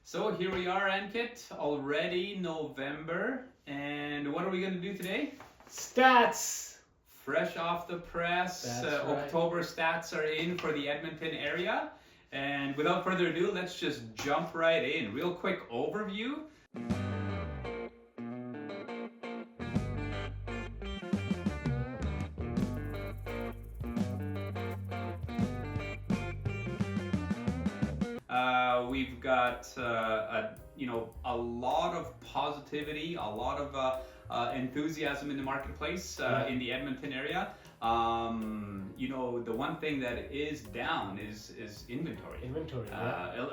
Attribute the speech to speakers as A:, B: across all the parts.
A: So here we are, Ankit, already November, and what are we going to do today?
B: Stats!
A: Fresh off the press,
B: That's right.
A: October stats are in for the Edmonton area, and without further ado, let's just jump right in. Real quick overview. We've got a lot of positivity, a lot of enthusiasm in the marketplace in the Edmonton area. The one thing that is down is inventory.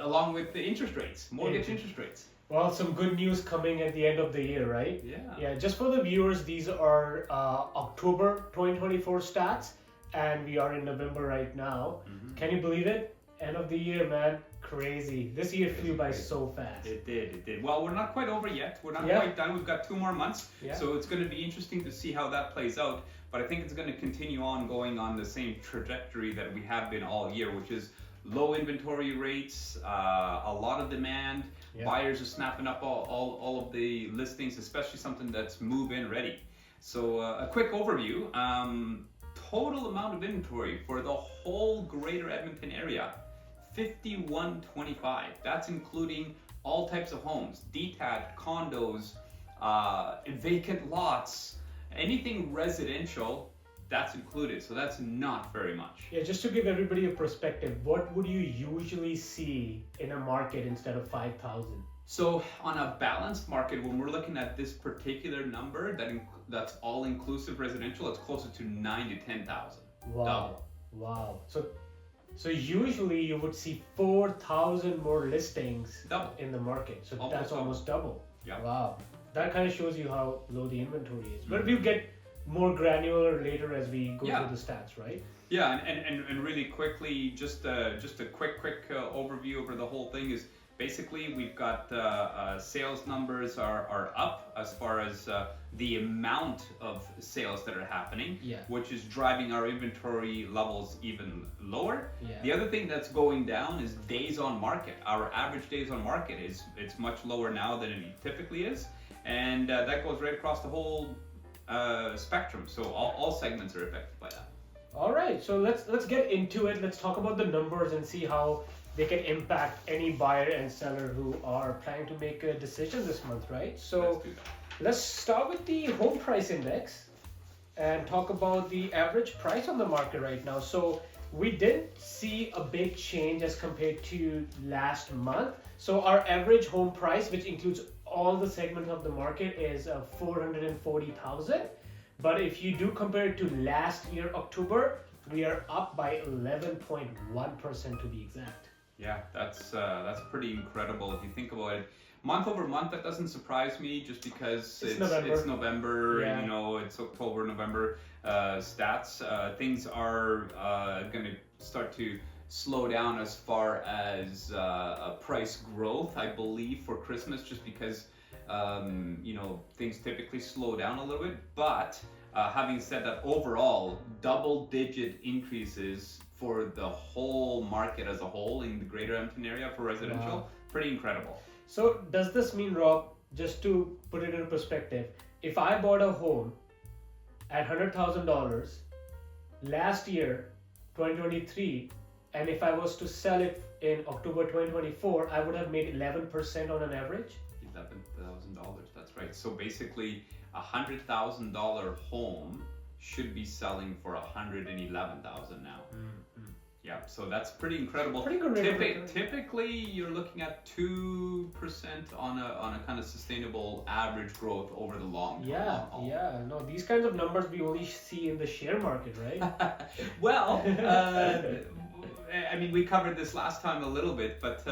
A: Along with the interest rates, mortgage interest rates.
B: Well, some good news coming at the end of the year, right?
A: Yeah.
B: Just for the viewers, these are October 2024 stats, and we are in November right now.
A: Mm-hmm.
B: Can you believe it? End of the year, man. Crazy. This year flew by so fast.
A: It did. Well, we're not quite over yet. We're not
B: Yeah.
A: quite done. We've got 2 more months.
B: Yeah.
A: So it's going to be interesting to see how that plays out. But I think it's going to continue on going on the same trajectory that we have been all year, which is low inventory rates, a lot of demand.
B: Yeah.
A: Buyers are snapping up all of the listings, especially something that's move-in ready. So a quick overview. Total amount of inventory for the whole greater Edmonton area, 5125. That's including all types of homes, detached, condos, vacant lots, anything residential, that's included. So that's not very much.
B: Yeah, just to give everybody a perspective, what would you usually see in a market instead of 5,000?
A: So on a balanced market, when we're looking at this particular number, that's all inclusive residential, it's closer to 9 to 10,000.
B: Wow. So usually you would see 4,000 more listings
A: Double.
B: in the market. So
A: Almost
B: that's
A: double.
B: almost double.
A: Yeah.
B: Wow. That kind of shows you how low the inventory is. But we'll get more granular later as we go through the stats, right?
A: Yeah, and really quickly, just a quick overview over the whole thing is basically we've got sales numbers are up as far as the amount of sales that are happening, which is driving our inventory levels even lower.
B: Yeah.
A: The other thing that's going down is days on market. Our average days on market it's much lower now than it typically is, and that goes right across the whole spectrum. So all segments are affected by that.
B: All right, so let's get into it. Let's talk about the numbers and see how they can impact any buyer and seller who are planning to make a decision this month, right? So let's start with the home price index and talk about the average price on the market right now. So we didn't see a big change as compared to last month. So our average home price, which includes all the segments of the market, is 440,000. But if you do compare it to last year, October, we are up by 11.1% to be exact.
A: Yeah, that's pretty incredible if you think about it. Month over month, that doesn't surprise me just because it's November, and it's October, November stats. Things are going to start to slow down as far as price growth, I believe, for Christmas, just because things typically slow down a little bit. But having said that, overall, double-digit increases for the whole market as a whole in the greater Edmonton area for residential, pretty incredible.
B: So does this mean, Rob, just to put it in perspective, if I bought a home at $100,000 last year, 2023, and if I was to sell it in October 2024, I would have made 11% on an average?
A: $11,000, that's right. So basically, $100,000 home should be selling for $111,000 now. Yeah, so that's pretty incredible.
B: Pretty good.
A: Typically, you're looking at 2% on a kind of sustainable average growth over the long haul.
B: No, these kinds of numbers we only see in the share market, right?
A: Well, I mean, we covered this last time a little bit, but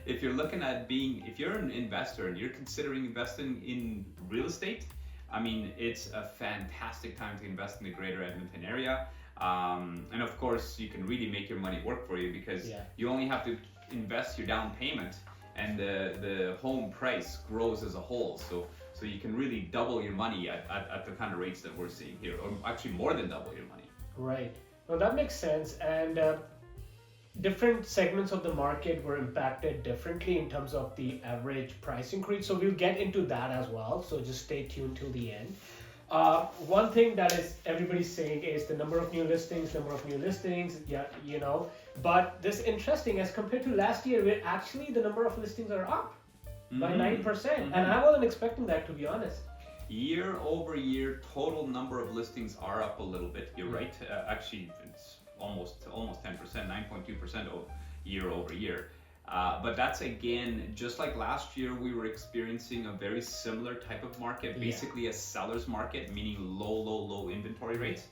A: if you're looking at if you're an investor and you're considering investing in real estate, I mean, it's a fantastic time to invest in the greater Edmonton area. And of course, you can really make your money work for you because you only have to invest your down payment and the home price grows as a whole. So you can really double your money at the kind of rates that we're seeing here, or actually more than double your money.
B: Right. Well, that makes sense. And different segments of the market were impacted differently in terms of the average price increase. So we'll get into that as well. So just stay tuned till the end. One thing that is everybody's saying is the number of new listings, yeah, but this is interesting as compared to last year, where actually the number of listings are up by 9%. And I wasn't expecting that, to be honest.
A: Year over year, total number of listings are up a little bit. You're right. Actually, it's almost 10%, 9.2% year over year. But that's again, just like last year, we were experiencing a very similar type of market, basically a seller's market, meaning low inventory rates.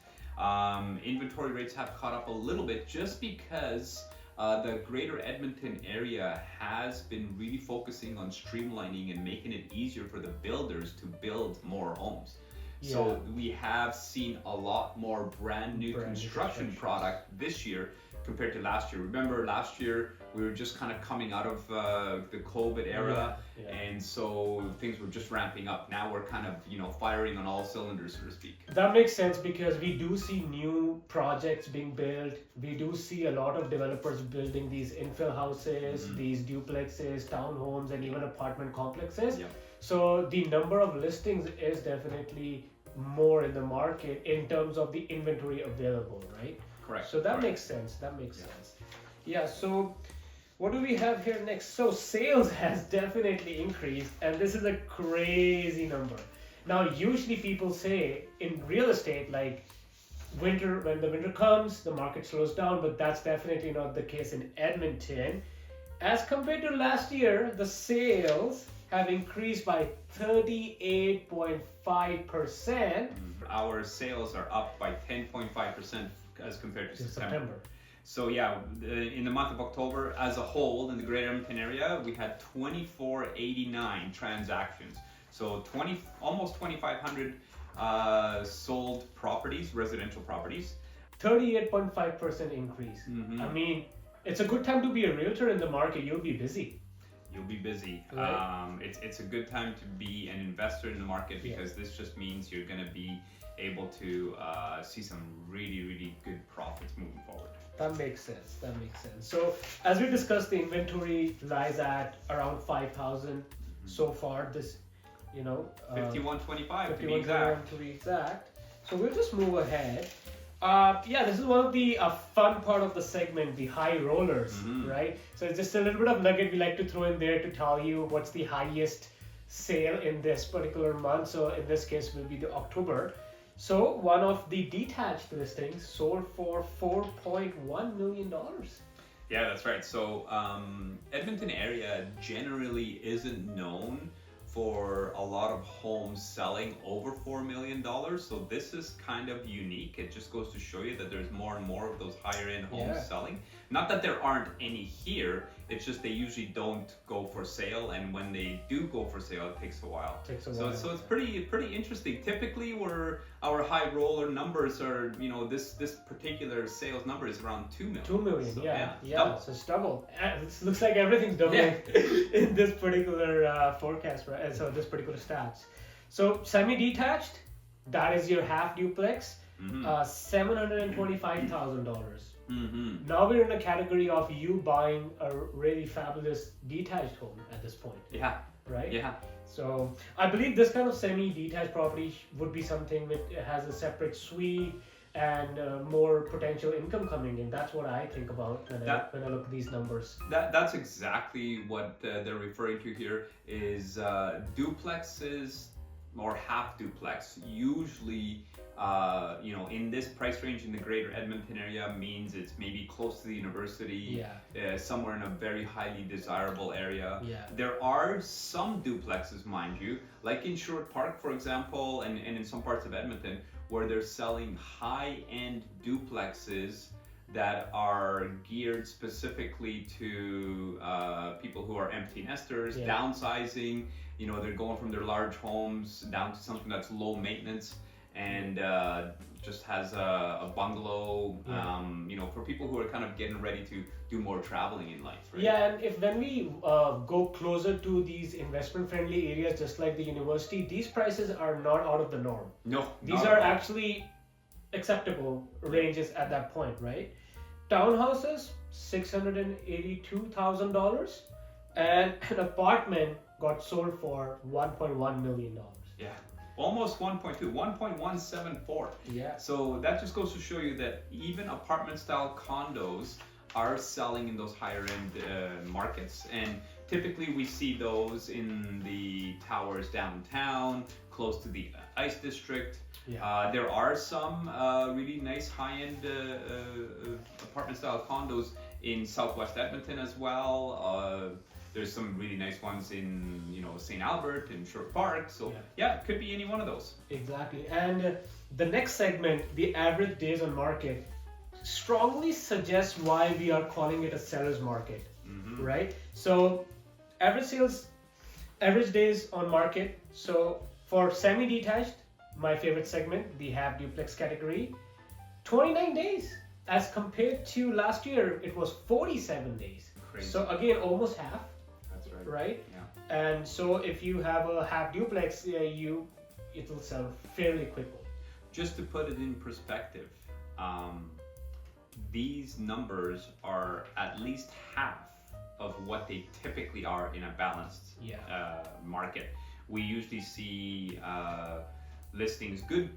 A: Inventory rates have caught up a little bit just because the greater Edmonton area has been really focusing on streamlining and making it easier for the builders to build more homes. Yeah. So we have seen a lot more brand new construction product this year compared to last year. Remember last year we were just kind of coming out of the COVID era, and so things were just ramping up. Now we're kind of firing on all cylinders, so to speak.
B: That makes sense because we do see new projects being built. We do see a lot of developers building these infill houses, these duplexes, townhomes, and even apartment complexes. Yep. So the number of listings is definitely more in the market in terms of the inventory available, right?
A: Correct.
B: So that makes sense. Sense. Yeah, so what do we have here next? So sales has definitely increased, and this is a crazy number. Now, usually people say in real estate, like when the winter comes, the market slows down, but that's definitely not the case in Edmonton. As compared to last year, the sales have increased by 38.5%.
A: Our sales are up by 10.5% as compared to September. So yeah, in the month of October as a whole in the greater Edmonton area, we had 2489 transactions. So almost 2,500 sold properties, residential properties.
B: 38.5% increase. I mean, it's a good time to be a realtor in the market. You'll be busy. Right.
A: It's a good time to be an investor in the market because this just means you're going to be able to see some really good profits moving forward.
B: That makes sense. So as we discussed, the inventory lies at around 5,000 so far. This,
A: 5125
B: to be exact. So we'll just move ahead. This is one of the fun part of the segment, the high rollers, right? So it's just a little bit of nugget we like to throw in there to tell you what's the highest sale in this particular month. So in this case will be the October. So one of the detached listings sold for $4.1 million.
A: Yeah, that's right. So Edmonton area generally isn't known for a lot of homes selling over $4 million. So this is kind of unique. It just goes to show you that there's more and more of those higher end homes selling. Not that there aren't any here, it's just they usually don't go for sale, and when they do go for sale, it takes a while. So it's pretty interesting. Typically our high roller numbers are, this particular sales number is around 2 million.
B: 2 million, so, yeah. So it's double. It looks like everything's doubling in this particular forecast, right? So this particular stats. So semi-detached, that is your half duplex, $725,000. Now we're in a category of you buying a really fabulous detached home at this point.
A: Yeah.
B: Right?
A: Yeah.
B: So I believe this kind of semi-detached property would be something that has a separate suite and more potential income coming in. That's what I think about when I look at these numbers.
A: That's exactly what they're referring to here is duplexes or half duplex. Usually, in this price range in the greater Edmonton area means it's maybe close to the university, somewhere in a very highly desirable area.
B: Yeah.
A: There are some duplexes, mind you, like in Sherwood Park, for example, and in some parts of Edmonton, where they're selling high-end duplexes that are geared specifically to people who are empty nesters, downsizing. They're going from their large homes down to something that's low maintenance and just has a bungalow, for people who are kind of getting ready to do more traveling in life, right?
B: Yeah, and when we go closer to these investment-friendly areas, just like the university, these prices are not out of the norm.
A: No.
B: These are actually acceptable ranges at that point, right? townhouses, $682,000, and an apartment got sold for $1.1 million.
A: Yeah, almost 1.2, 1.174.
B: Yeah.
A: So that just goes to show you that even apartment style condos are selling in those higher end markets, and typically we see those in the towers downtown, close to the ICE district.
B: Yeah.
A: There are some really nice high end apartment style condos in Southwest Edmonton as well. There's some really nice ones in, St. Albert and Shore Park. So yeah, it could be any one of those.
B: Exactly. And the next segment, the average days on market, strongly suggests why we are calling it a seller's market, right? So average days on market. So for semi-detached, my favorite segment, the half duplex category, 29 days. As compared to last year, it was 47 days.
A: Crazy.
B: So again, almost half.
A: That's right.
B: Right?
A: Yeah.
B: And so if you have a half duplex, it'll sell fairly quickly.
A: Just to put it in perspective, these numbers are at least half of what they typically are in a balanced market. We usually see listings, good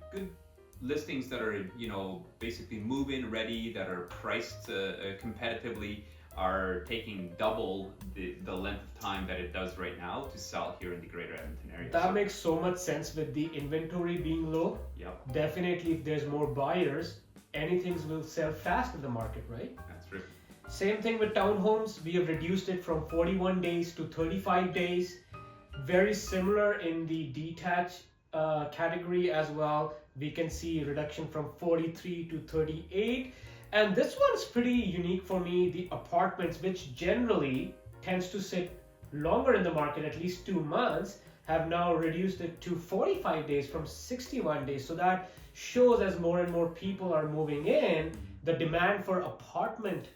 A: listings that are basically move-in ready, that are priced competitively, are taking double the length of time that it does right now to sell here in the greater Edmonton area.
B: That makes so much sense with the inventory being low.
A: Yep.
B: Definitely, if there's more buyers, anything will sell fast in the market, right?
A: That's right.
B: Same thing with townhomes. We have reduced it from 41 days to 35 days. Very similar in the detached category as well. We can see reduction from 43 to 38. And this one's pretty unique for me. The apartments, which generally tends to sit longer in the market, at least 2 months, have now reduced it to 45 days from 61 days. So that shows as more and more people are moving in, the demand for apartment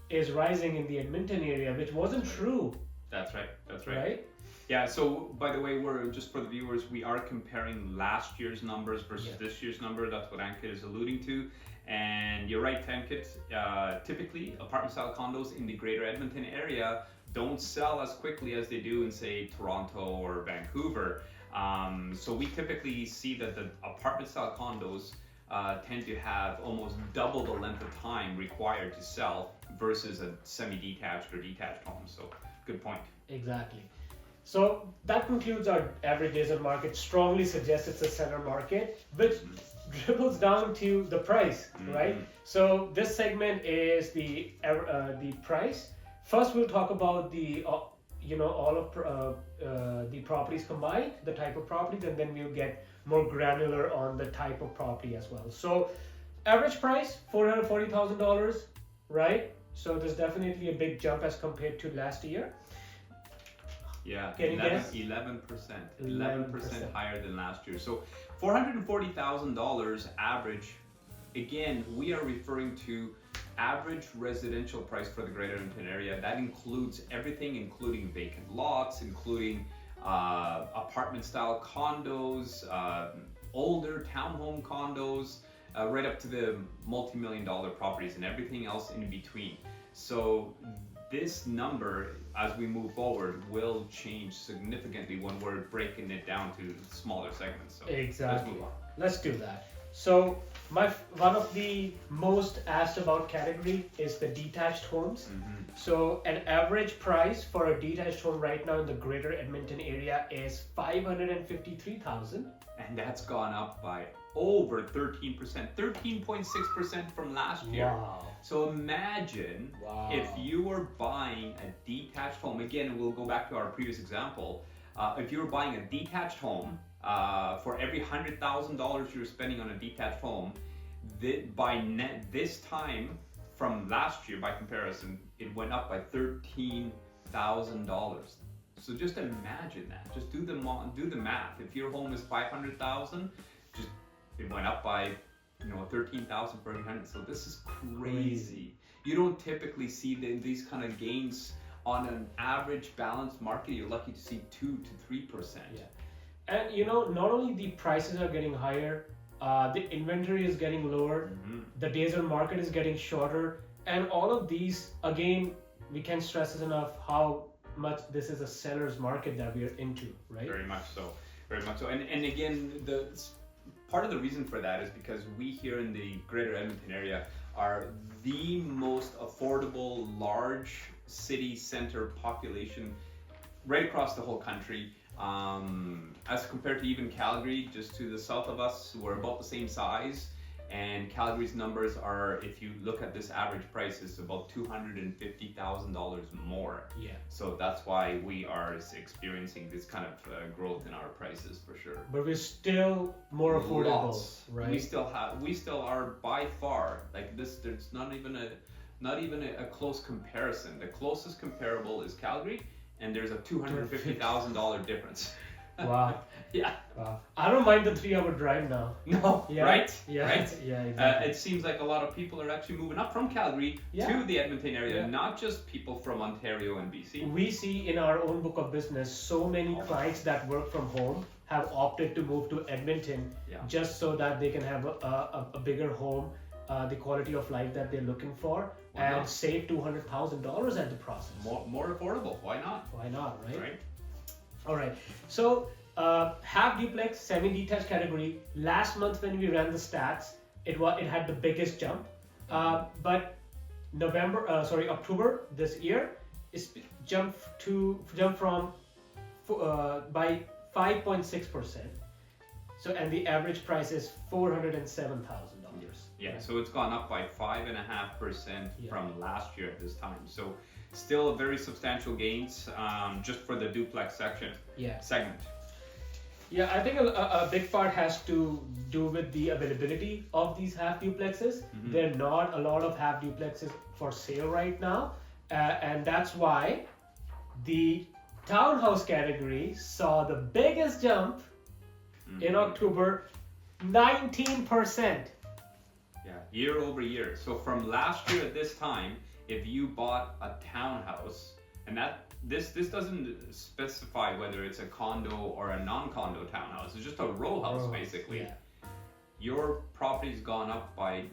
B: is rising in the Edmonton area, which wasn't true.
A: That's right.
B: Right?
A: Yeah, so by the way, we're just for the viewers, we are comparing last year's numbers versus this year's number. That's what Ankit is alluding to. And you're right, Ankit. Typically, apartment style condos in the greater Edmonton area don't sell as quickly as they do in, say, Toronto or Vancouver. So we typically see that the apartment style condos tend to have almost double the length of time required to sell versus a semi-detached or detached home. So good point.
B: Exactly. So that concludes our average days on market. Strongly suggests it's a seller market, which dribbles down to the price, right? So this segment is the price. First, we'll talk about the all of the properties combined, the type of properties, and then we'll get more granular on the type of property as well. So average price $440,000, right? So there's definitely a big jump as compared to last year.
A: Yeah,
B: Can you guess?
A: 11%. 11% higher than last year. So $440,000 average. Again, we are referring to average residential price for the greater Edmonton area. That includes everything, including vacant lots, including apartment style condos, older townhome condos, right up to the multi-million-dollar properties and everything else in between. So this number, as we move forward, will change significantly when we're breaking it down to smaller segments. So
B: exactly.
A: Let's move on.
B: Let's do that. So one of the most asked about category is the detached homes. So an average price for a detached home right now in the greater Edmonton area is $553,000.
A: And that's gone up by over 13%, 13.6% from last year.
B: Wow.
A: So imagine if you were buying a detached home, again, we'll go back to our previous example. If you were buying a detached home, for every $100,000 you're spending on a detached home, this time from last year, by comparison, it went up by $13,000. So just imagine that. Just do the math. If your home is $500,000, it went up by $13,000 for every 100. So this is crazy. You don't typically see these kind of gains on an average balanced market. You're lucky to see 2 to 3%.
B: Yeah. And not only the prices are getting higher, the inventory is getting lower, the days on market is getting shorter, And all of these, again, we can't stress this enough how much this is a seller's market that we are into, right?
A: Very much so. Very much so. And again, part of the reason for that is because we here in the greater Edmonton area are the most affordable large city center population right across the whole country. As compared to even Calgary, just to the south of us, we're about the same size. And Calgary's numbers are, if you look at this average price, is about $250,000 more.
B: Yeah. So
A: that's why we are experiencing this kind of growth in our prices for sure.
B: But we're still more affordable, right?
A: We still are by far like this. There's not even a close comparison. The closest comparable is Calgary, and there's a $250,000 difference.
B: Wow.
A: Yeah.
B: Wow. I don't mind the 3-hour drive now.
A: No.
B: Yeah.
A: Right.
B: Yeah.
A: Right.
B: Yeah. Exactly.
A: It seems like a lot of people are actually moving up from Calgary to the Edmonton area, not just people from Ontario and BC.
B: We see in our own book of business so many clients that work from home have opted to move to Edmonton just so that they can have a bigger home, the quality of life that they're looking for, and save $200,000 at the process.
A: More affordable. Why not?
B: Why not, right?
A: Right.
B: All right. So half duplex, semi-detached category. Last month when we ran the stats, it had the biggest jump. But October this year, it's jumped from by 5.6%. So and the average price is $407,000.
A: Yeah. So it's gone up by 5.5% from last year at this time. So still a very substantial gains just for the duplex segment.
B: Yeah, I think a big part has to do with the availability of these half duplexes. Mm-hmm. There are not a lot of half duplexes for sale right now, and that's why the townhouse category saw the biggest jump in October, 19%.
A: Yeah, year over year. So from last year at this time, if you bought a townhouse, and this doesn't specify whether it's a condo or a non-condo townhouse, it's just a row house basically. Yeah. Your property's gone up by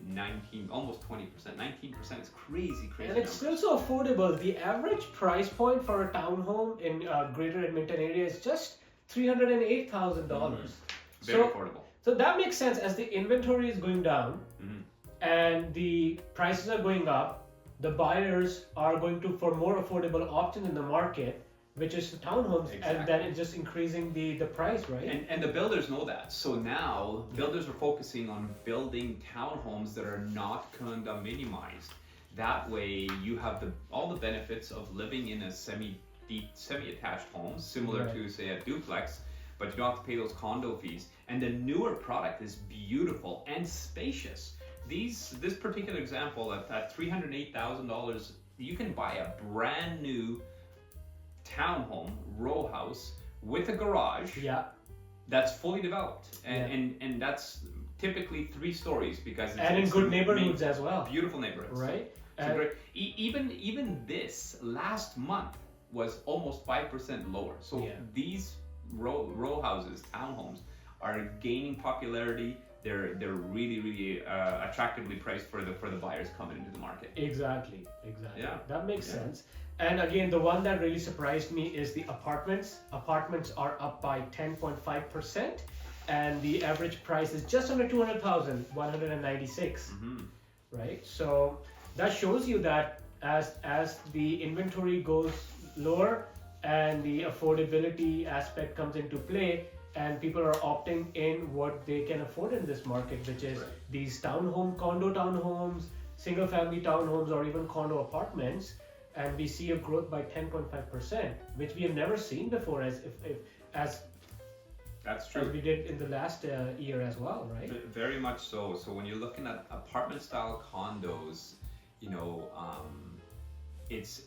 A: almost 20%. 19% is crazy.
B: And it's still so affordable. The average price point for a townhome in greater Edmonton area is just $308,000.
A: Very affordable.
B: So that makes sense as the inventory is going down and the prices are going up. The buyers are going to for more affordable options in the market, which is the townhomes, and then it's just increasing the price, right?
A: And the builders know that. So now builders are focusing on building townhomes that are not condominiumized. That way you have all the benefits of living in a semi-attached home, similar to say a duplex, but you don't have to pay those condo fees. And the newer product is beautiful and spacious. This particular example at $308,000, you can buy a brand new townhome row house with a garage that's fully developed, and that's typically 3 stories because it's
B: in good neighborhoods as well.
A: Beautiful neighborhoods,
B: right?
A: So great. Even this last month was almost 5% lower. So these row houses, townhomes, are gaining popularity. They're really attractively priced for the buyers coming into the market.
B: Exactly.
A: Yeah.
B: That makes sense. And again, the one that really surprised me is the apartments. Apartments are up by 10.5%, and the average price is just under $200,000, $196. Right. So that shows you that as the inventory goes lower and the affordability aspect comes into play, and people are opting in what they can afford in this market, which is these condo townhomes, single family townhomes, or even condo apartments. And we see a growth by 10.5%, which we have never seen before as
A: That's true.
B: As we did in the last year as well, right?
A: Very much so. So when you're looking at apartment style condos, it's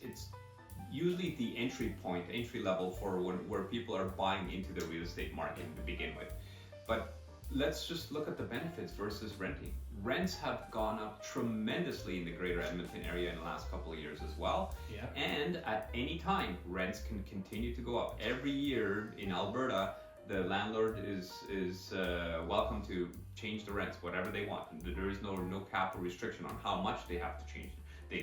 A: usually the entry level for where people are buying into the real estate market to begin with. But let's just look at the benefits versus renting. Rents have gone up tremendously in the greater Edmonton area in the last couple of years as well.
B: Yeah.
A: And at any time, rents can continue to go up. Every year in Alberta, the landlord is welcome to change the rents, whatever they want. There is no cap or restriction on how much they have to change.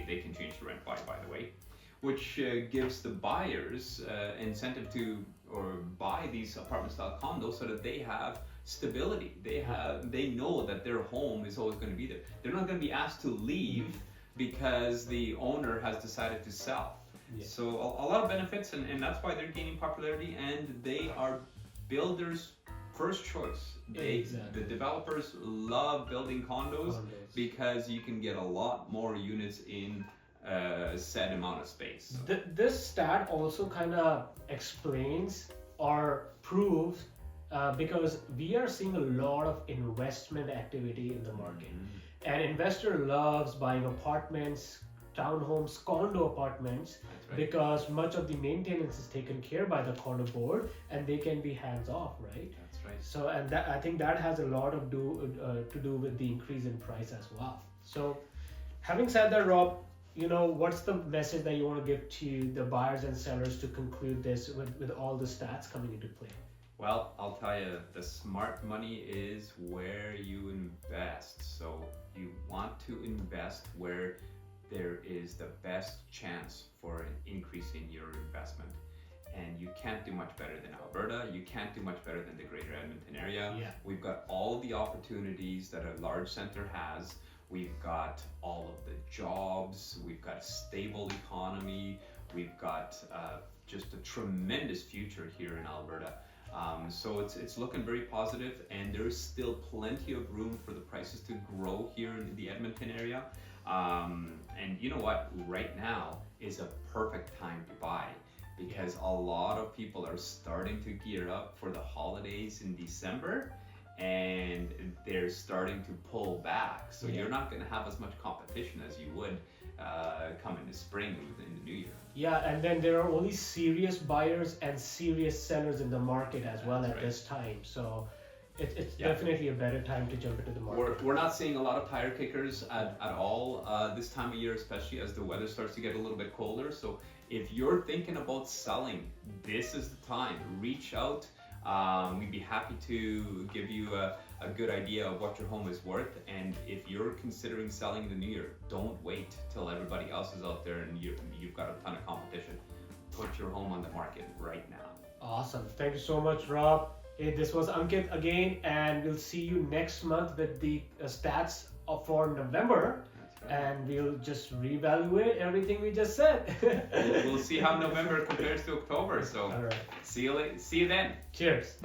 A: they can change the rent by the way, which gives the buyers incentive to or buy these apartment style condos so that they have stability. They know that their home is always going to be there. They're not going to be asked to leave because the owner has decided to sell. Yeah. So a lot of benefits, and that's why they're gaining popularity, and they are builders' first choice. The developers love building condos because you can get a lot more units in a set amount of space. So.
B: This stat also kind of explains or proves because we are seeing a lot of investment activity in the market. And investor loves buying apartments, townhomes, condo apartments, because much of the maintenance is taken care by the condo board and they can be hands off, right?
A: That's right.
B: So, and I think that has a lot of to do with the increase in price as well. So, having said that, Rob, what's the message that you want to give to the buyers and sellers to conclude this with all the stats coming into play?
A: Well, I'll tell you, the smart money is where you invest. So you want to invest where there is the best chance for an increase in your investment. And you can't do much better than Alberta. You can't do much better than the greater Edmonton area.
B: Yeah.
A: We've got all the opportunities that a large center has. We've got all of the jobs. We've got a stable economy. We've got just a tremendous future here in Alberta. So it's looking very positive, and there's still plenty of room for the prices to grow here in the Edmonton area. And you know what? Right now is a perfect time to buy because a lot of people are starting to gear up for the holidays in December, and they're starting to pull back. So you're not going to have as much competition as you would come in the spring in the new year.
B: Yeah, and then there are only serious buyers and serious sellers in the market as well at this time. So it's definitely a better time to jump into the market.
A: We're not seeing a lot of tire kickers at all this time of year, especially as the weather starts to get a little bit colder. So if you're thinking about selling, this is the time. Reach out. We'd be happy to give you a good idea of what your home is worth. And if you're considering selling in the new year, don't wait till everybody else is out there and you've got a ton of competition. Put your home on the market right now.
B: Awesome. Thank you so much, Rob. Hey, this was Ankit again, and we'll see you next month with the stats for November. And we'll just reevaluate everything we just said.
A: We'll see how November compares to October. So, all right. See you then.
B: Cheers.